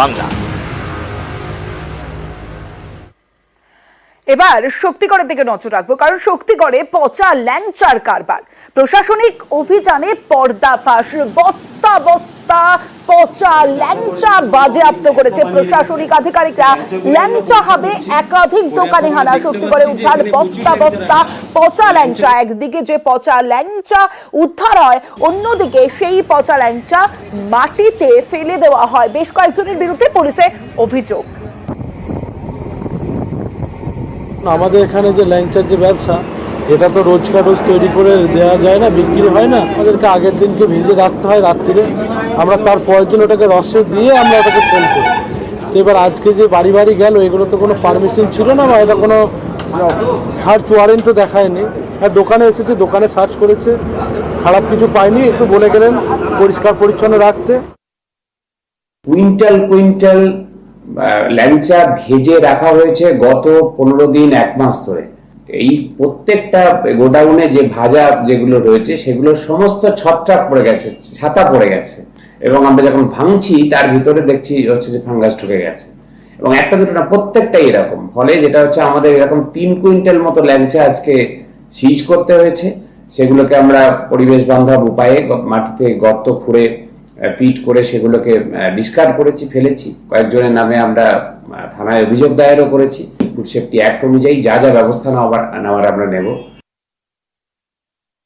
বাংলা। এবার শক্তিগড়ের দিকে নজর রাখবো, কারণ শক্তিগড়ে পচা ল্যাংচার কারবার। প্রশাসনিক অভিযানে পর্দাফাঁস। বস্তা বস্তা পচা ল্যাংচা বাজেয়াপ্ত করেছে প্রশাসনিক আধিকারিকরা। ল্যাংচা হবে একাধিক দোকানে হানা। শক্তিগড়ে উদ্ধার বস্তা বস্তা পচা ল্যাংচা। একদিকে যে পচা ল্যাংচা উদ্ধার হয়, অন্যদিকে সেই পচা ল্যাংচা মাটিতে ফেলে দেওয়া হয়। বেশ কয়েকজনের বিরুদ্ধে পুলিশে অভিযোগ। আমাদের এখানে যে ল্যাংচার যে ব্যবসা, এটা তো রোজকার রোজ তৈরি করে দেওয়া যায় না, বিক্রি হয় না। আমাদেরকে আগের দিনকে ভিজে রাখতে হয় রাত্রিরে, আমরা তার পরের দিন ওটাকে রসে দিয়ে আমরা ওটাকে সেল করি। তো এবার আজকে যে বাড়ি বাড়ি গেল, এগুলো তো কোনো পারমিশন ছিল না বা এটা কোনো সার্চ ওয়ারেন্টও দেখায়নি। আর দোকানে এসেছে, দোকানে সার্চ করেছে, খারাপ কিছু পায়নি, একটু বলে গেলেন পরিষ্কার পরিচ্ছন্ন রাখতে। কুইন্টাল কুইন্টাল ল্যাংচা ভেজে রাখা হয়েছে গত 15 দিন 1 মাস ধরে। এই প্রত্যেকটা গোডাউনে যে ভাজা যেগুলো রয়েছে সেগুলো সমস্ত ছত্রাক পড়ে গেছে, ছাতা পড়ে গেছে, এবং আমরা যখন ভাঙছি তার ভিতরে দেখছি হচ্ছে যে ফাঙ্গাস ঢুকে গেছে। এবং একটা দুটো না, প্রত্যেকটাই এরকম। ফলে যেটা হচ্ছে, আমাদের এরকম 3 কুইন্টাল মতো ল্যাংচা আজকে সিজ করতে হয়েছে। সেগুলোকে আমরা পরিবেশ বান্ধব উপায়ে মাটিতে গর্ত খুঁড়ে পিট করে সেগুলোকে ডিসকার্ড করেছি, ফেলেছি। কয়েকজনের নামে আমরা থানায় অভিযোগ দায়েরও করেছি। ফুড সেফটি অ্যাক্ট অনুযায়ী যা যা ব্যবস্থা নেওয়ার আমরা নেব।